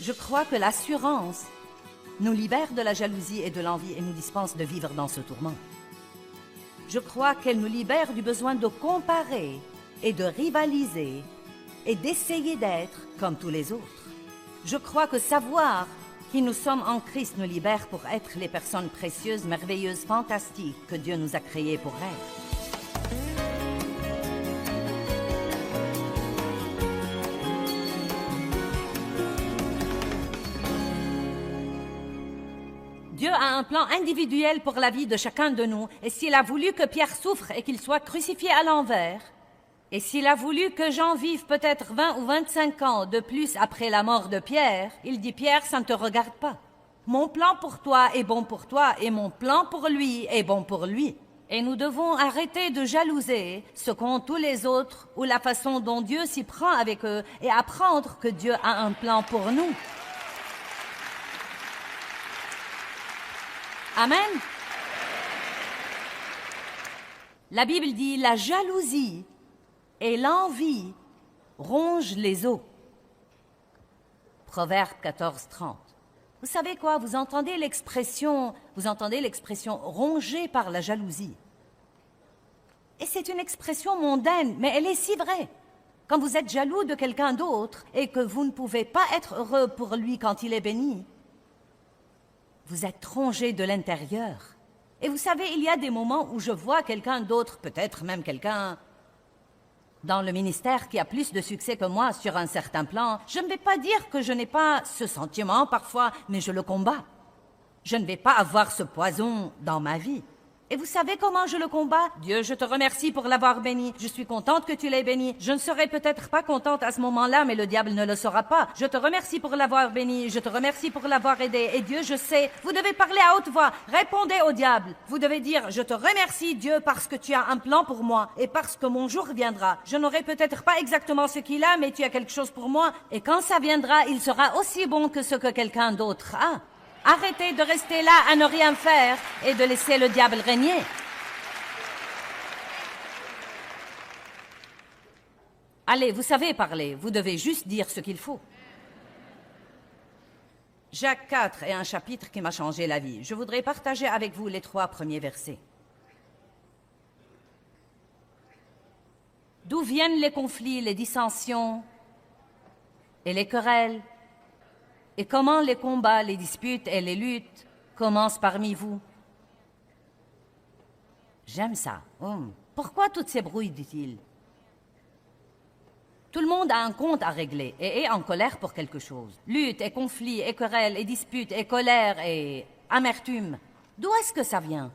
Je crois que l'assurance nous libère de la jalousie et de l'envie et nous dispense de vivre dans ce tourment. Je crois qu'elle nous libère du besoin de comparer et de rivaliser et d'essayer d'être comme tous les autres. Je crois que savoir qui nous sommes en Christ nous libère pour être les personnes précieuses, merveilleuses, fantastiques que Dieu nous a créées pour être. Dieu a un plan individuel pour la vie de chacun de nous, et s'il a voulu que Pierre souffre et qu'il soit crucifié à l'envers, et s'il a voulu que Jean vive peut-être 20 ou 25 ans de plus après la mort de Pierre, il dit « Pierre, ça ne te regarde pas. Mon plan pour toi est bon pour toi, et mon plan pour lui est bon pour lui. » Et nous devons arrêter de jalouser ce qu'ont tous les autres ou la façon dont Dieu s'y prend avec eux et apprendre que Dieu a un plan pour nous. Amen. La Bible dit « La jalousie et l'envie rongent les os ». Proverbe 14, 30. Vous savez quoi? Vous entendez l'expression « rongé par la jalousie ». Et c'est une expression mondaine, mais elle est si vraie. Quand vous êtes jaloux de quelqu'un d'autre et que vous ne pouvez pas être heureux pour lui quand il est béni, vous êtes rongé de l'intérieur. Et vous savez, il y a des moments où je vois quelqu'un d'autre, peut-être même quelqu'un dans le ministère qui a plus de succès que moi sur un certain plan. Je ne vais pas dire que je n'ai pas ce sentiment parfois, mais je le combats. Je ne vais pas avoir ce poison dans ma vie. Et vous savez comment je le combats? Dieu, je te remercie pour l'avoir béni. Je suis contente que tu l'aies béni. Je ne serai peut-être pas contente à ce moment-là, mais le diable ne le saura pas. Je te remercie pour l'avoir béni. Je te remercie pour l'avoir aidé. Et Dieu, je sais, vous devez parler à haute voix. Répondez au diable. Vous devez dire, je te remercie Dieu parce que tu as un plan pour moi et parce que mon jour viendra. Je n'aurai peut-être pas exactement ce qu'il a, mais tu as quelque chose pour moi. Et quand ça viendra, il sera aussi bon que ce que quelqu'un d'autre a. Arrêtez de rester là à ne rien faire et de laisser le diable régner. Allez, vous savez parler, vous devez juste dire ce qu'il faut. Jacques 4 est un chapitre qui m'a changé la vie. Je voudrais partager avec vous les 3 premiers versets. D'où viennent les conflits, les dissensions et les querelles? Et comment les combats, les disputes et les luttes commencent parmi vous? J'aime ça. Pourquoi toutes ces brouilles, dit-il? Tout le monde a un compte à régler et est en colère pour quelque chose. Lutte et conflits et querelles et disputes et colère et amertume. D'où est-ce que ça vient?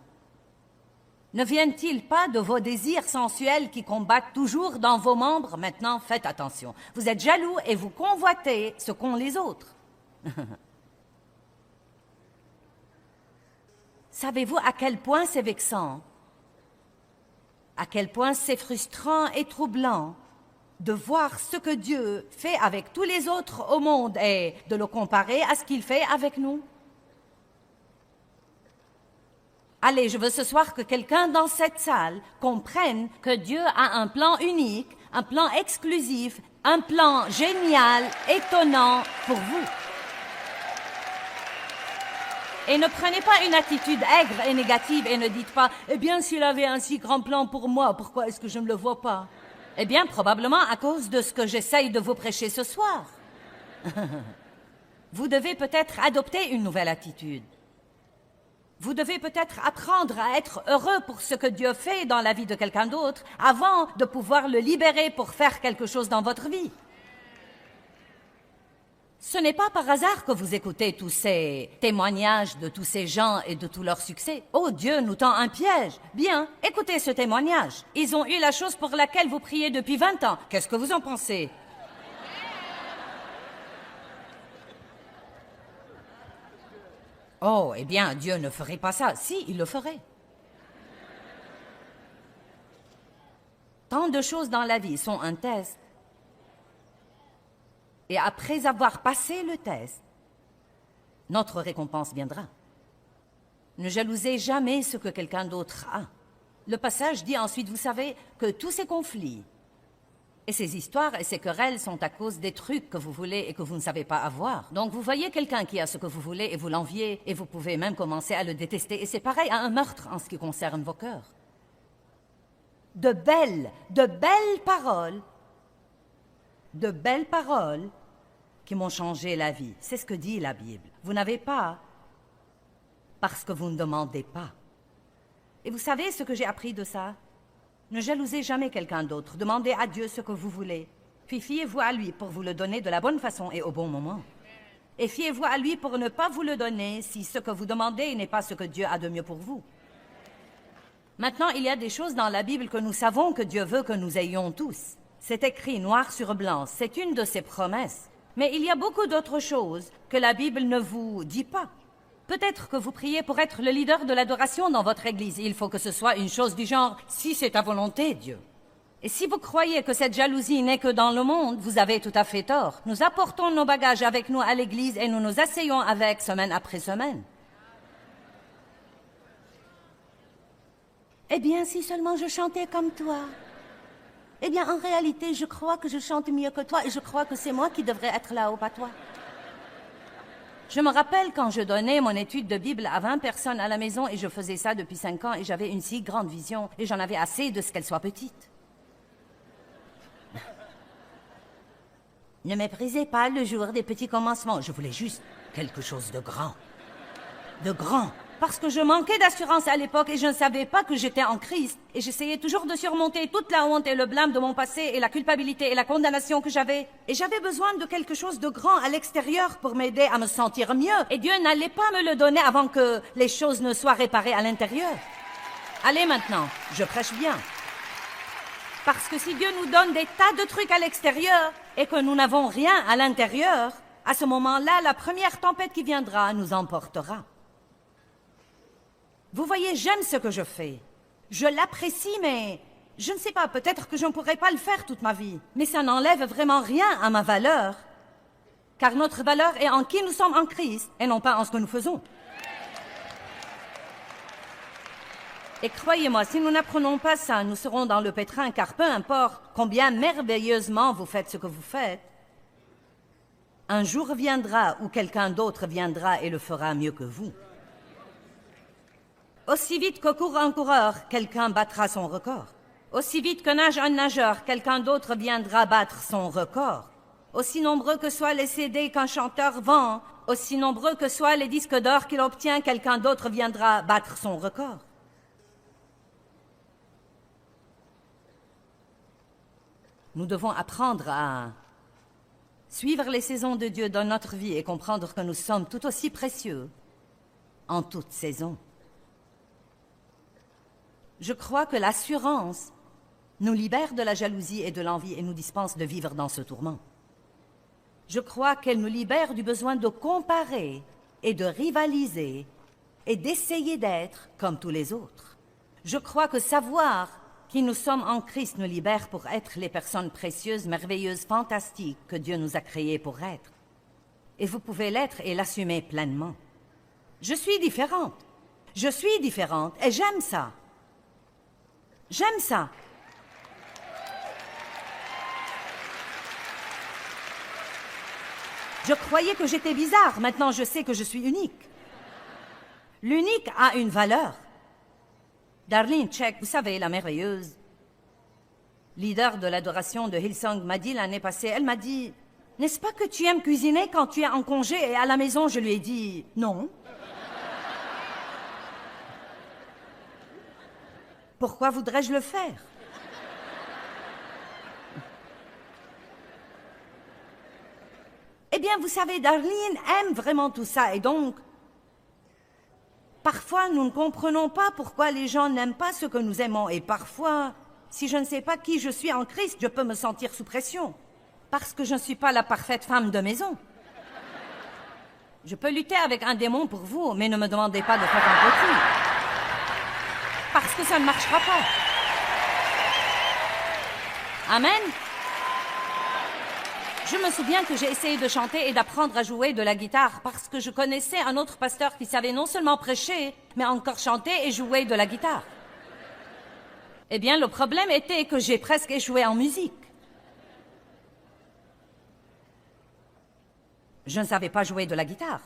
Ne viennent-ils pas de vos désirs sensuels qui combattent toujours dans vos membres? Maintenant, faites attention. Vous êtes jaloux et vous convoitez ce qu'ont les autres. Savez-vous à quel point c'est vexant, à quel point c'est frustrant et troublant de voir ce que Dieu fait avec tous les autres au monde et de le comparer à ce qu'il fait avec nous? Allez, je veux ce soir que quelqu'un dans cette salle comprenne que Dieu a un plan unique, un plan exclusif, un plan génial, étonnant pour vous. Et ne prenez pas une attitude aigre et négative et ne dites pas « Eh bien, s'il avait un si grand plan pour moi, pourquoi est-ce que je ne le vois pas ?» Eh bien, probablement à cause de ce que j'essaye de vous prêcher ce soir. Vous devez peut-être adopter une nouvelle attitude. Vous devez peut-être apprendre à être heureux pour ce que Dieu fait dans la vie de quelqu'un d'autre avant de pouvoir le libérer pour faire quelque chose dans votre vie. Ce n'est pas par hasard que vous écoutez tous ces témoignages de tous ces gens et de tout leur succès. Oh, Dieu nous tend un piège. Bien, écoutez ce témoignage. Ils ont eu la chose pour laquelle vous priez depuis 20 ans. Qu'est-ce que vous en pensez? Oh, eh bien, Dieu ne ferait pas ça. Si, il le ferait. Tant de choses dans la vie sont un test. Et après avoir passé le test, notre récompense viendra. Ne jalousez jamais ce que quelqu'un d'autre a. Le passage dit ensuite, vous savez, que tous ces conflits Et ces histoires et ces querelles sont à cause des trucs que vous voulez et que vous ne savez pas avoir. Donc vous voyez quelqu'un qui a ce que vous voulez et vous l'enviez, et vous pouvez même commencer à le détester. Et c'est pareil à un meurtre en ce qui concerne vos cœurs. De belles paroles qui m'ont changé la vie. C'est ce que dit la Bible. Vous n'avez pas parce que vous ne demandez pas. Et vous savez ce que j'ai appris de ça? Ne jalousez jamais quelqu'un d'autre. Demandez à Dieu ce que vous voulez. Puis fiez-vous à lui pour vous le donner de la bonne façon et au bon moment. Et fiez-vous à lui pour ne pas vous le donner si ce que vous demandez n'est pas ce que Dieu a de mieux pour vous. Maintenant, il y a des choses dans la Bible que nous savons que Dieu veut que nous ayons tous. C'est écrit noir sur blanc. C'est une de ses promesses. Mais il y a beaucoup d'autres choses que la Bible ne vous dit pas. Peut-être que vous priez pour être le leader de l'adoration dans votre église. Il faut que ce soit une chose du genre « si c'est ta volonté, Dieu ». Et si vous croyez que cette jalousie n'est que dans le monde, vous avez tout à fait tort. Nous apportons nos bagages avec nous à l'église et nous nous asseyons avec semaine après semaine. Eh bien, si seulement je chantais comme toi. Eh bien, en réalité, je crois que je chante mieux que toi et je crois que c'est moi qui devrais être là-haut, pas toi. Je me rappelle quand je donnais mon étude de Bible à 20 personnes à la maison et je faisais ça depuis 5 ans et j'avais une si grande vision et j'en avais assez de ce qu'elle soit petite. Ne méprisez pas le jour des petits commencements. Je voulais juste quelque chose de grand. De grand. Parce que je manquais d'assurance à l'époque et je ne savais pas que j'étais en Christ. Et j'essayais toujours de surmonter toute la honte et le blâme de mon passé et la culpabilité et la condamnation que j'avais. Et j'avais besoin de quelque chose de grand à l'extérieur pour m'aider à me sentir mieux. Et Dieu n'allait pas me le donner avant que les choses ne soient réparées à l'intérieur. Allez maintenant, je prêche bien. Parce que si Dieu nous donne des tas de trucs à l'extérieur et que nous n'avons rien à l'intérieur, à ce moment-là, la première tempête qui viendra nous emportera. Vous voyez, j'aime ce que je fais. Je l'apprécie, mais je ne sais pas, peut-être que je ne pourrai pas le faire toute ma vie. Mais ça n'enlève vraiment rien à ma valeur. Car notre valeur est en qui nous sommes en Christ et non pas en ce que nous faisons. Et croyez-moi, si nous n'apprenons pas ça, nous serons dans le pétrin, car peu importe combien merveilleusement vous faites ce que vous faites, un jour viendra où quelqu'un d'autre viendra et le fera mieux que vous. Aussi vite que court un coureur, quelqu'un battra son record. Aussi vite que nage un nageur, quelqu'un d'autre viendra battre son record. Aussi nombreux que soient les CD qu'un chanteur vend, aussi nombreux que soient les disques d'or qu'il obtient, quelqu'un d'autre viendra battre son record. Nous devons apprendre à suivre les saisons de Dieu dans notre vie et comprendre que nous sommes tout aussi précieux en toute saison. Je crois que l'assurance nous libère de la jalousie et de l'envie et nous dispense de vivre dans ce tourment. Je crois qu'elle nous libère du besoin de comparer et de rivaliser et d'essayer d'être comme tous les autres. Je crois que savoir qui nous sommes en Christ nous libère pour être les personnes précieuses, merveilleuses, fantastiques que Dieu nous a créées pour être. Et vous pouvez l'être et l'assumer pleinement. Je suis différente et j'aime ça. J'aime ça. Je croyais que j'étais bizarre, maintenant je sais que je suis unique. L'unique a une valeur. Darlene Zschech, vous savez, la merveilleuse leader de l'adoration de Hillsong, m'a dit l'année passée, elle m'a dit « N'est-ce pas que tu aimes cuisiner quand tu es en congé ?» Et à la maison, je lui ai dit « Non. » Pourquoi voudrais-je le faire? Eh bien, vous savez, Darlene aime vraiment tout ça et donc, parfois, nous ne comprenons pas pourquoi les gens n'aiment pas ce que nous aimons. Et parfois, si je ne sais pas qui je suis en Christ, je peux me sentir sous pression. Parce que je ne suis pas la parfaite femme de maison. Je peux lutter avec un démon pour vous, mais ne me demandez pas de faire un petit. Parce que ça ne marchera pas. Amen. Je me souviens que j'ai essayé de chanter et d'apprendre à jouer de la guitare parce que je connaissais un autre pasteur qui savait non seulement prêcher, mais encore chanter et jouer de la guitare. Eh bien, le problème était que j'ai presque échoué en musique. je ne savais pas jouer de la guitare.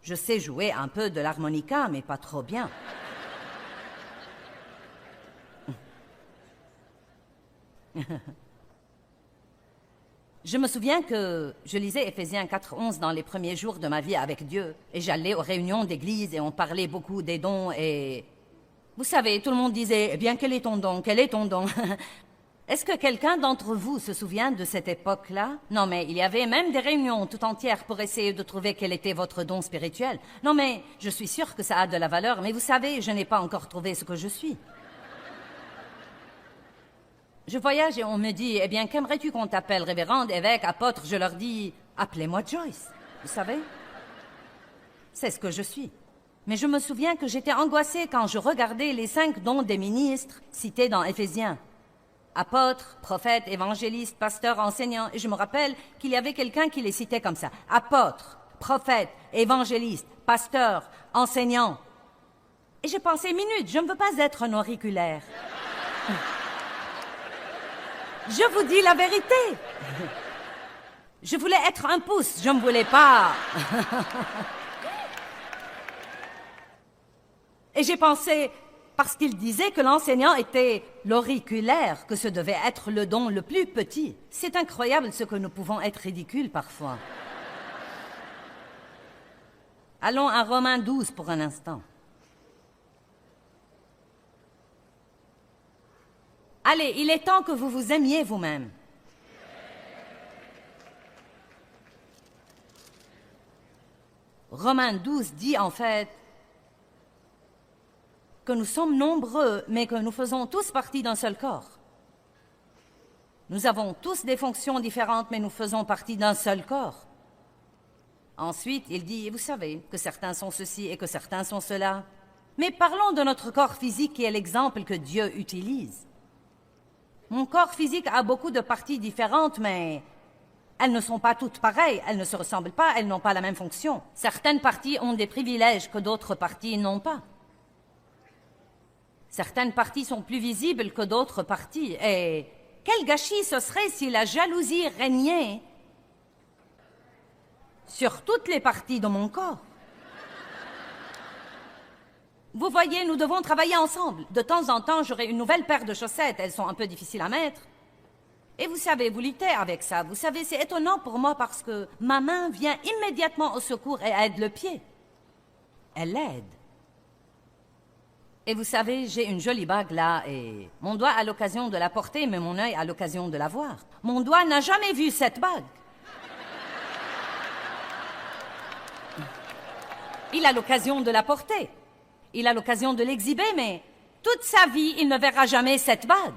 Je sais jouer un peu de l'harmonica, mais pas trop bien. Je me souviens que je lisais Éphésiens 4:11 dans les premiers jours de ma vie avec Dieu. Et j'allais aux réunions d'église et on parlait beaucoup des dons et... Vous savez, tout le monde disait, eh bien, quel est ton don? Quel est ton don? Est-ce que quelqu'un d'entre vous se souvient de cette époque-là? Non, mais il y avait même des réunions tout entières pour essayer de trouver quel était votre don spirituel. Non, mais je suis sûre que ça a de la valeur, mais vous savez, je n'ai pas encore trouvé ce que je suis. Je voyage et on me dit, eh bien, qu'aimerais-tu qu'on t'appelle, révérende, évêque, apôtre? Je leur dis, appelez-moi Joyce. Vous savez? C'est ce que je suis. Mais je me souviens que j'étais angoissée quand je regardais les 5 dons des ministres cités dans Éphésiens. Apôtre, prophète, évangéliste, pasteur, enseignant. Et je me rappelle qu'il y avait quelqu'un qui les citait comme ça. Apôtre, prophète, évangéliste, pasteur, enseignant. Et j'ai pensé, minute, je ne veux pas être un auriculaire. Je vous dis la vérité. Je voulais être un pouce, je ne voulais pas. Et j'ai pensé, parce qu'il disait que l'enseignant était l'auriculaire, que ce devait être le don le plus petit. C'est incroyable ce que nous pouvons être ridicules parfois. Allons à Romains 12 pour un instant. Allez, il est temps que vous vous aimiez vous-même. Romains 12 dit en fait que nous sommes nombreux, mais que nous faisons tous partie d'un seul corps. Nous avons tous des fonctions différentes, mais nous faisons partie d'un seul corps. Ensuite, il dit, vous savez, que certains sont ceci et que certains sont cela. Mais parlons de notre corps physique qui est l'exemple que Dieu utilise. Mon corps physique a beaucoup de parties différentes, mais elles ne sont pas toutes pareilles, elles ne se ressemblent pas, elles n'ont pas la même fonction. Certaines parties ont des privilèges que d'autres parties n'ont pas. Certaines parties sont plus visibles que d'autres parties. Et quel gâchis ce serait si la jalousie régnait sur toutes les parties de mon corps. Vous voyez, nous devons travailler ensemble. De temps en temps, j'aurai une nouvelle paire de chaussettes. Elles sont un peu difficiles à mettre. Et vous savez, vous luttez avec ça. Vous savez, c'est étonnant pour moi parce que ma main vient immédiatement au secours et aide le pied. Elle l'aide. Et vous savez, j'ai une jolie bague là et mon doigt a l'occasion de la porter, mais mon œil a l'occasion de la voir. Mon doigt n'a jamais vu cette bague. Il a l'occasion de la porter. Il a l'occasion de l'exhiber, mais toute sa vie, il ne verra jamais cette bague.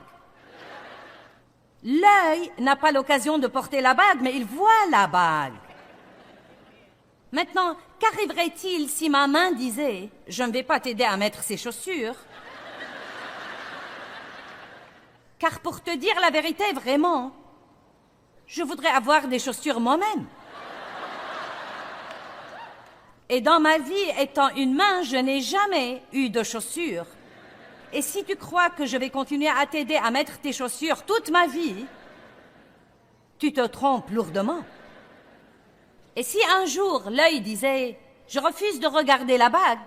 L'œil n'a pas l'occasion de porter la bague, mais il voit la bague. Maintenant, qu'arriverait-il si ma main disait « Je ne vais pas t'aider à mettre ces chaussures » car pour te dire la vérité, vraiment, je voudrais avoir des chaussures moi-même. Et dans ma vie, étant une main, je n'ai jamais eu de chaussures. Et si tu crois que je vais continuer à t'aider à mettre tes chaussures toute ma vie, tu te trompes lourdement. Et si un jour, l'œil disait « Je refuse de regarder la bague »,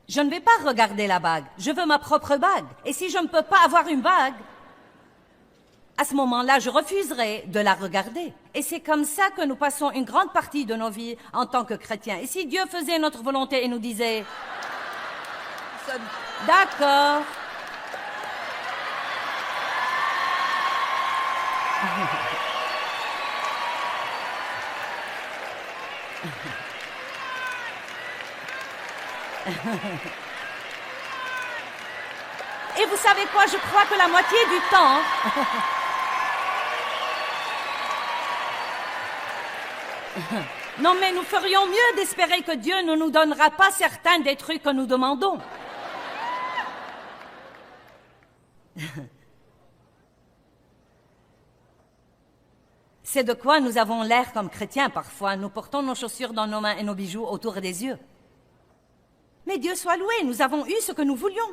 je ne vais pas regarder la bague, je veux ma propre bague. Et si je ne peux pas avoir une bague, à ce moment-là, je refuserai de la regarder. Et c'est comme ça que nous passons une grande partie de nos vies en tant que chrétiens. Et si Dieu faisait notre volonté et nous disait « D'accord ». Et vous savez quoi, je crois que la moitié du temps, non mais nous ferions mieux d'espérer que Dieu ne nous donnera pas certains des trucs que nous demandons. C'est de quoi nous avons l'air comme chrétiens parfois. Nous portons nos chaussures dans nos mains et nos bijoux autour des yeux. Mais Dieu soit loué, nous avons eu ce que nous voulions.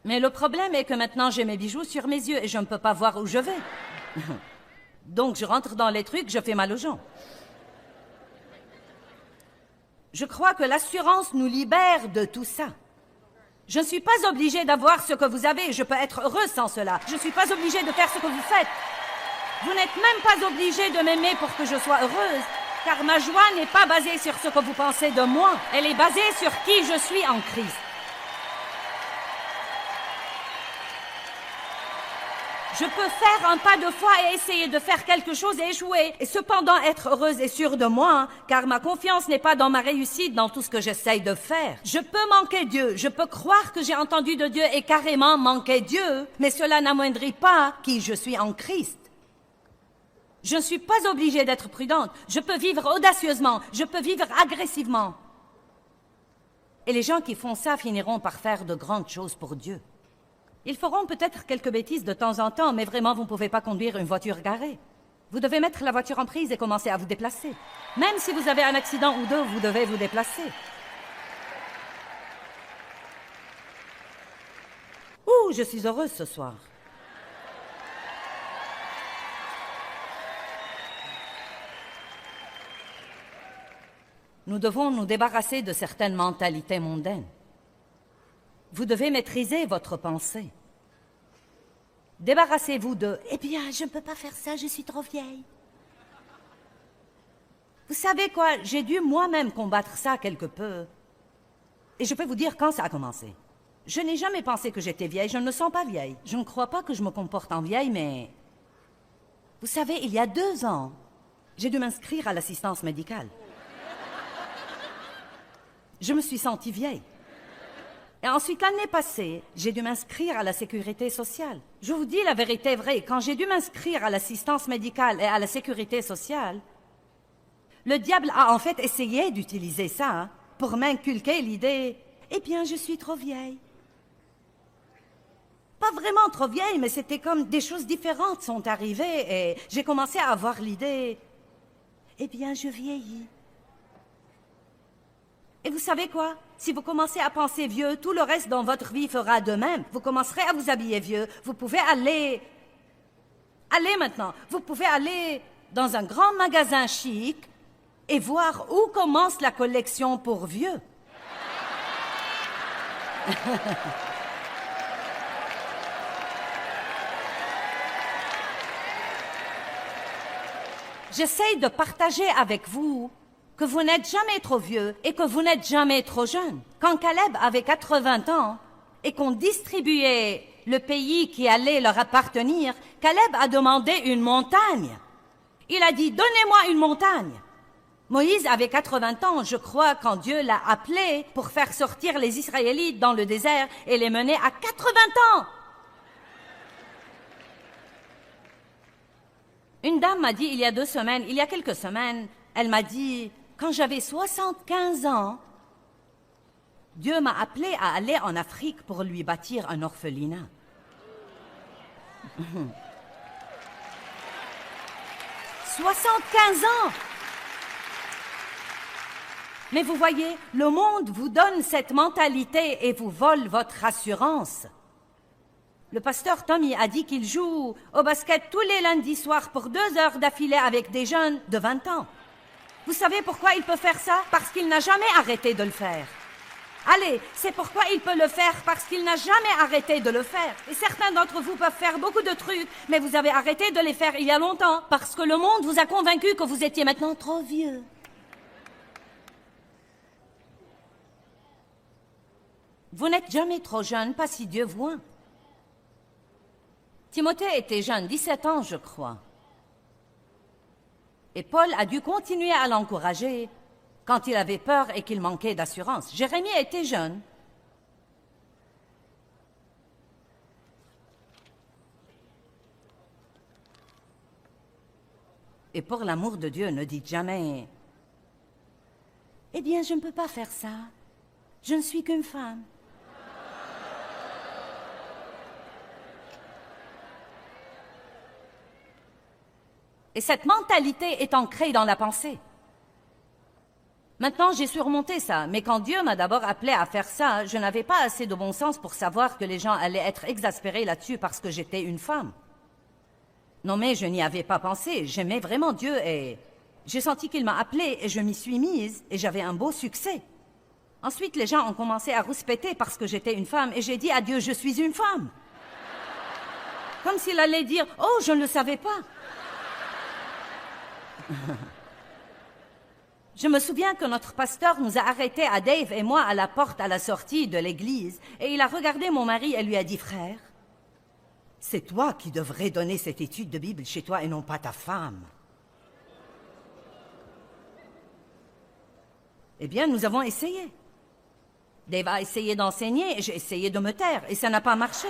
Mais le problème est que maintenant j'ai mes bijoux sur mes yeux et je ne peux pas voir où je vais. Donc je rentre dans les trucs, je fais mal aux gens. Je crois que l'assurance nous libère de tout ça. Je ne suis pas obligée d'avoir ce que vous avez, je peux être heureuse sans cela. Je ne suis pas obligée de faire ce que vous faites. Vous n'êtes même pas obligé de m'aimer pour que je sois heureuse, car ma joie n'est pas basée sur ce que vous pensez de moi, elle est basée sur qui je suis en Christ. Je peux faire un pas de foi et essayer de faire quelque chose et échouer, et cependant être heureuse et sûre de moi, car ma confiance n'est pas dans ma réussite, dans tout ce que j'essaye de faire. Je peux manquer Dieu, je peux croire que j'ai entendu de Dieu et carrément manquer Dieu, mais cela n'amoindrit pas qui je suis en Christ. Je ne suis pas obligée d'être prudente, je peux vivre audacieusement, je peux vivre agressivement. Et les gens qui font ça finiront par faire de grandes choses pour Dieu. Ils feront peut-être quelques bêtises de temps en temps, mais vraiment, vous ne pouvez pas conduire une voiture garée. Vous devez mettre la voiture en prise et commencer à vous déplacer. Même si vous avez un accident ou deux, vous devez vous déplacer. Ouh, je suis heureuse ce soir. Nous devons nous débarrasser de certaines mentalités mondaines. Vous devez maîtriser votre pensée. Débarrassez-vous de « Eh bien, je ne peux pas faire ça, je suis trop vieille. » Vous savez quoi, j'ai dû moi-même combattre ça quelque peu. Et je peux vous dire quand ça a commencé. Je n'ai jamais pensé que j'étais vieille, je ne me sens pas vieille. Je ne crois pas que je me comporte en vieille, mais... Vous savez, il y a 2 ans, j'ai dû m'inscrire à l'assistance médicale. Je me suis sentie vieille. Et ensuite, l'année passée, j'ai dû m'inscrire à la sécurité sociale. Je vous dis la vérité vraie, quand j'ai dû m'inscrire à l'assistance médicale et à la sécurité sociale, le diable a en fait essayé d'utiliser ça pour m'inculquer l'idée « Eh bien, je suis trop vieille. » Pas vraiment trop vieille, mais c'était comme des choses différentes sont arrivées et j'ai commencé à avoir l'idée « Eh bien, je vieillis. » Et vous savez quoi? Si vous commencez à penser vieux, tout le reste dans votre vie fera de même. Vous commencerez à vous habiller vieux. Vous pouvez aller... Allez maintenant. Vous pouvez aller dans un grand magasin chic et voir où commence la collection pour vieux. J'essaye de partager avec vous que vous n'êtes jamais trop vieux et que vous n'êtes jamais trop jeune. Quand Caleb avait 80 ans et qu'on distribuait le pays qui allait leur appartenir, Caleb a demandé une montagne. Il a dit « Donnez-moi une montagne ». Moïse avait 80 ans, je crois, quand Dieu l'a appelé pour faire sortir les Israélites dans le désert et les mener à 80 ans. Une dame m'a dit il y a quelques semaines, elle m'a dit... Quand j'avais 75 ans, Dieu m'a appelé à aller en Afrique pour lui bâtir un orphelinat. 75 ans! Mais vous voyez, le monde vous donne cette mentalité et vous vole votre assurance. Le pasteur Tommy a dit qu'il joue au basket tous les lundis soirs pour 2 heures d'affilée avec des jeunes de 20 ans. Vous savez pourquoi il peut faire ça? Parce qu'il n'a jamais arrêté de le faire. Allez, c'est pourquoi il peut le faire, parce qu'il n'a jamais arrêté de le faire. Et certains d'entre vous peuvent faire beaucoup de trucs, mais vous avez arrêté de les faire il y a longtemps, parce que le monde vous a convaincu que vous étiez maintenant trop vieux. Vous n'êtes jamais trop jeune, pas si Dieu voit. Timothée était jeune, 17 ans, je crois. Et Paul a dû continuer à l'encourager quand il avait peur et qu'il manquait d'assurance. Jérémie était jeune. Et pour l'amour de Dieu, ne dites jamais « Eh bien, je ne peux pas faire ça. Je ne suis qu'une femme. » Et cette mentalité est ancrée dans la pensée. Maintenant, j'ai surmonté ça, mais quand Dieu m'a d'abord appelé à faire ça, je n'avais pas assez de bon sens pour savoir que les gens allaient être exaspérés là-dessus parce que j'étais une femme. Non, mais je n'y avais pas pensé. J'aimais vraiment Dieu et j'ai senti qu'il m'a appelée et je m'y suis mise et j'avais un beau succès. Ensuite, les gens ont commencé à rouspéter parce que j'étais une femme et j'ai dit à Dieu, je suis une femme. Comme s'il allait dire, oh, je ne le savais pas. Je me souviens que notre pasteur nous a arrêtés à Dave et moi à la porte à la sortie de l'église et il a regardé mon mari et lui a dit, frère, c'est toi qui devrais donner cette étude de Bible chez toi et non pas ta femme. Eh bien, nous avons essayé. Dave a essayé d'enseigner et j'ai essayé de me taire et ça n'a pas marché.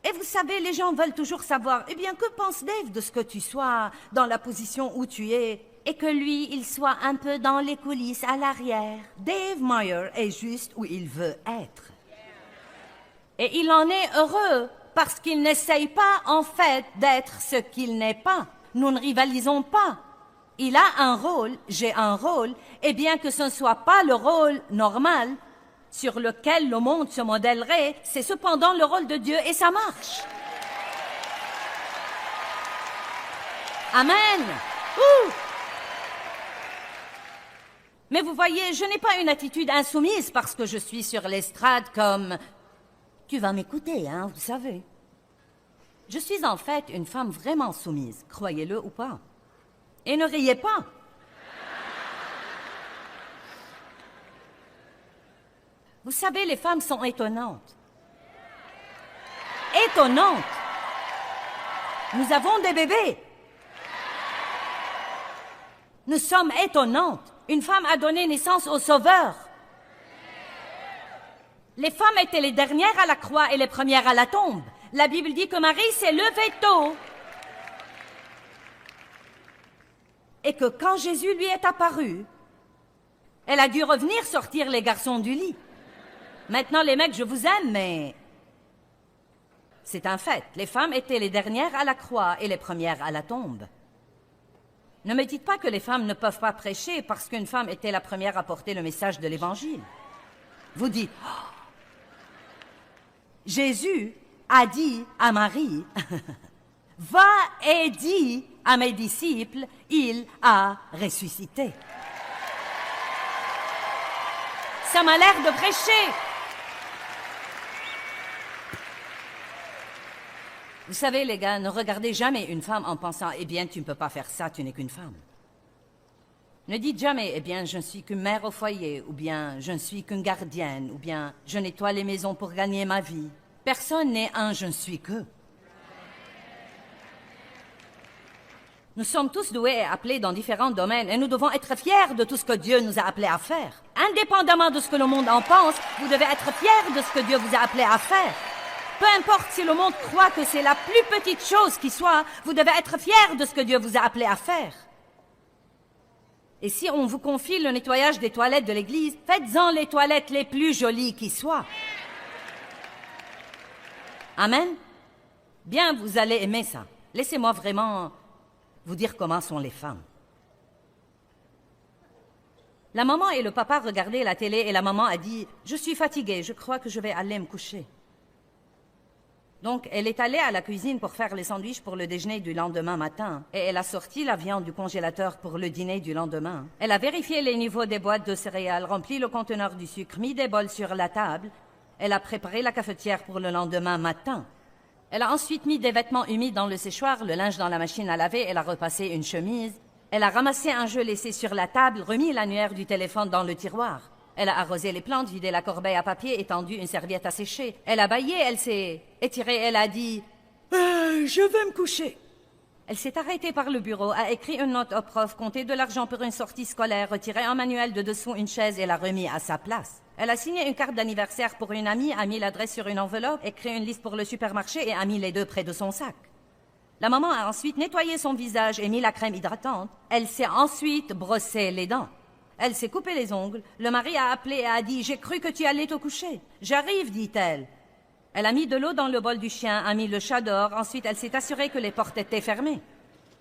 Et vous savez, les gens veulent toujours savoir, eh bien, que pense Dave de ce que tu sois dans la position où tu es et que lui, il soit un peu dans les coulisses à l'arrière. Dave Meyer est juste où il veut être. Et il en est heureux parce qu'il n'essaye pas, en fait, d'être ce qu'il n'est pas. Nous ne rivalisons pas. Il a un rôle, j'ai un rôle, et bien que ce ne soit pas le rôle normal sur lequel le monde se modèlerait, c'est cependant le rôle de Dieu et ça marche. Amen. Ouh. Mais vous voyez, je n'ai pas une attitude insoumise parce que je suis sur l'estrade comme... Tu vas m'écouter, hein, vous savez. Je suis en fait une femme vraiment soumise, croyez-le ou pas. Et ne riez pas. Vous savez, les femmes sont étonnantes. Étonnantes. Nous avons des bébés. Nous sommes étonnantes. Une femme a donné naissance au Sauveur. Les femmes étaient les dernières à la croix et les premières à la tombe. La Bible dit que Marie s'est levée tôt. Et que quand Jésus lui est apparu, elle a dû revenir sortir les garçons du lit. Maintenant, les mecs, je vous aime, mais c'est un fait. Les femmes étaient les dernières à la croix et les premières à la tombe. Ne me dites pas que les femmes ne peuvent pas prêcher parce qu'une femme était la première à porter le message de l'Évangile. Vous dites, oh, Jésus a dit à Marie, va et dis à mes disciples, il a ressuscité. Ça m'a l'air de prêcher. Vous savez, les gars, ne regardez jamais une femme en pensant, eh bien, tu ne peux pas faire ça, tu n'es qu'une femme. Ne dites jamais, eh bien, je ne suis qu'une mère au foyer, ou bien, je ne suis qu'une gardienne, ou bien, je nettoie les maisons pour gagner ma vie. Personne n'est un je ne suis que. Nous sommes tous doués et appelés dans différents domaines et nous devons être fiers de tout ce que Dieu nous a appelés à faire. Indépendamment de ce que le monde en pense, vous devez être fiers de ce que Dieu vous a appelé à faire. Peu importe si le monde croit que c'est la plus petite chose qui soit, vous devez être fiers de ce que Dieu vous a appelé à faire. Et si on vous confie le nettoyage des toilettes de l'église, faites-en les toilettes les plus jolies qui soient. Amen? Bien, vous allez aimer ça. Laissez-moi vraiment vous dire comment sont les femmes. La maman et le papa regardaient la télé et la maman a dit « Je suis fatiguée, je crois que je vais aller me coucher. » Donc, elle est allée à la cuisine pour faire les sandwichs pour le déjeuner du lendemain matin. Et elle a sorti la viande du congélateur pour le dîner du lendemain. Elle a vérifié les niveaux des boîtes de céréales, rempli le conteneur du sucre, mis des bols sur la table. Elle a préparé la cafetière pour le lendemain matin. Elle a ensuite mis des vêtements humides dans le séchoir, le linge dans la machine à laver, elle a repassé une chemise. Elle a ramassé un jeu laissé sur la table, remis l'annuaire du téléphone dans le tiroir. Elle a arrosé les plantes, vidé la corbeille à papier, étendu une serviette à sécher. Elle a bâillé, elle s'est étirée, elle a dit « Je vais me coucher ». Elle s'est arrêtée par le bureau, a écrit une note au prof, compté de l'argent pour une sortie scolaire, retiré un manuel de dessous une chaise et l'a remis à sa place. Elle a signé une carte d'anniversaire pour une amie, a mis l'adresse sur une enveloppe, écrit une liste pour le supermarché et a mis les deux près de son sac. La maman a ensuite nettoyé son visage et mis la crème hydratante. Elle s'est ensuite brossé les dents. Elle s'est coupé les ongles. Le mari a appelé et a dit « J'ai cru que tu allais te coucher. »« J'arrive, dit-elle. » Elle a mis de l'eau dans le bol du chien, a mis le chat dehors, ensuite elle s'est assurée que les portes étaient fermées.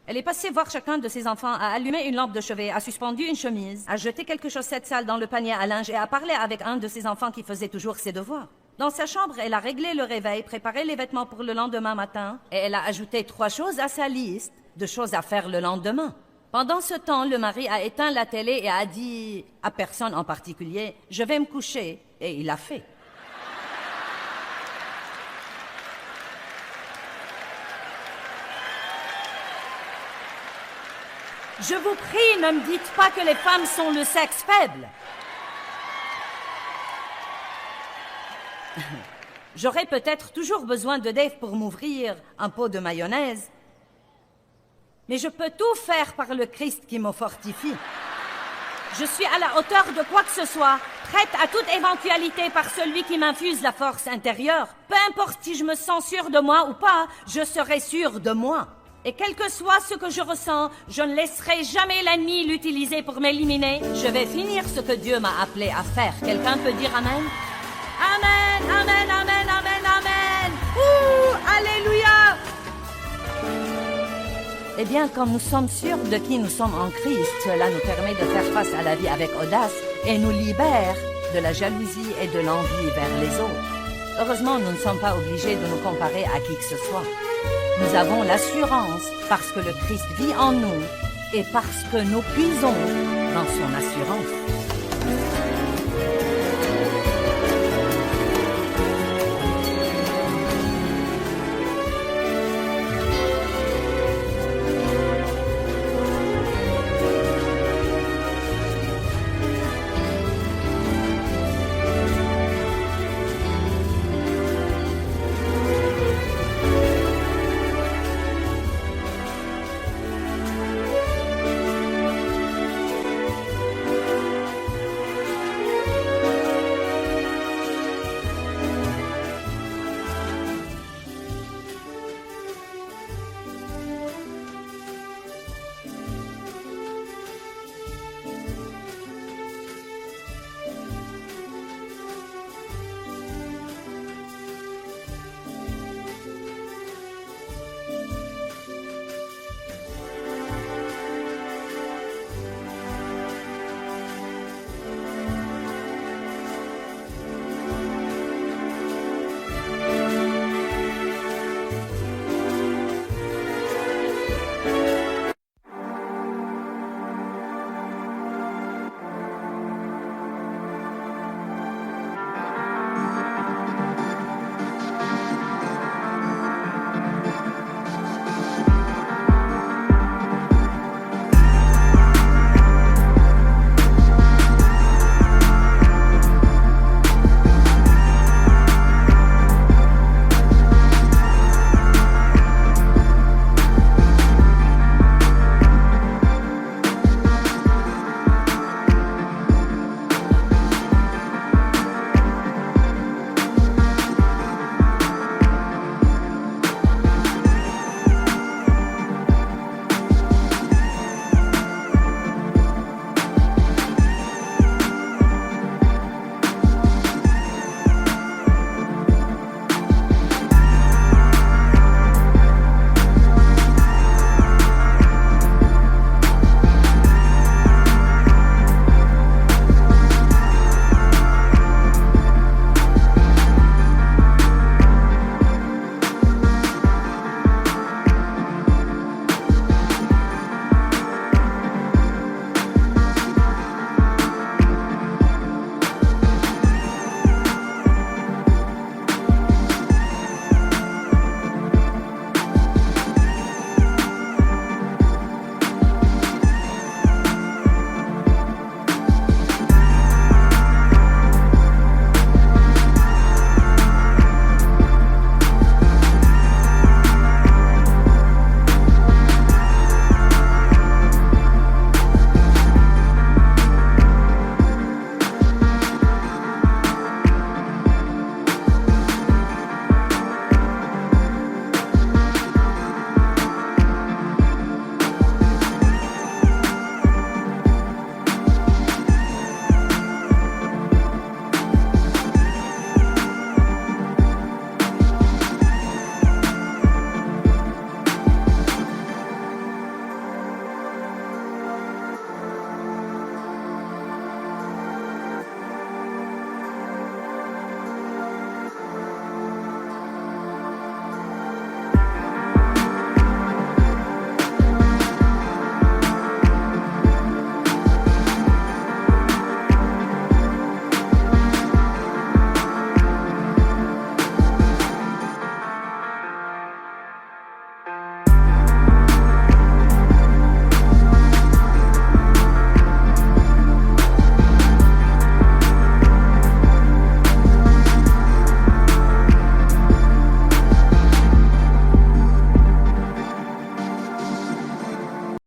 Elle est passée voir chacun de ses enfants, a allumé une lampe de chevet, a suspendu une chemise, a jeté quelques chaussettes sales dans le panier à linge et a parlé avec un de ses enfants qui faisait toujours ses devoirs. Dans sa chambre, elle a réglé le réveil, préparé les vêtements pour le lendemain matin et elle a ajouté 3 choses à sa liste de choses à faire le lendemain. Pendant ce temps, le mari a éteint la télé et a dit à personne en particulier « Je vais me coucher » et il l'a fait. Je vous prie, ne me dites pas que les femmes sont le sexe faible. J'aurai peut-être toujours besoin de Dave pour m'ouvrir un pot de mayonnaise, mais je peux tout faire par le Christ qui me fortifie. Je suis à la hauteur de quoi que ce soit, prête à toute éventualité par celui qui m'infuse la force intérieure. Peu importe si je me sens sûre de moi ou pas, je serai sûre de moi. Et quel que soit ce que je ressens, je ne laisserai jamais l'ennemi l'utiliser pour m'éliminer. Je vais finir ce que Dieu m'a appelé à faire. Quelqu'un peut dire Amen? Amen, Amen, Amen, Amen, Amen. Ouh, Alléluia. Eh bien, quand nous sommes sûrs de qui nous sommes en Christ, cela nous permet de faire face à la vie avec audace et nous libère de la jalousie et de l'envie vers les autres. Heureusement, nous ne sommes pas obligés de nous comparer à qui que ce soit. Nous avons l'assurance parce que le Christ vit en nous et parce que nous puisons dans son assurance.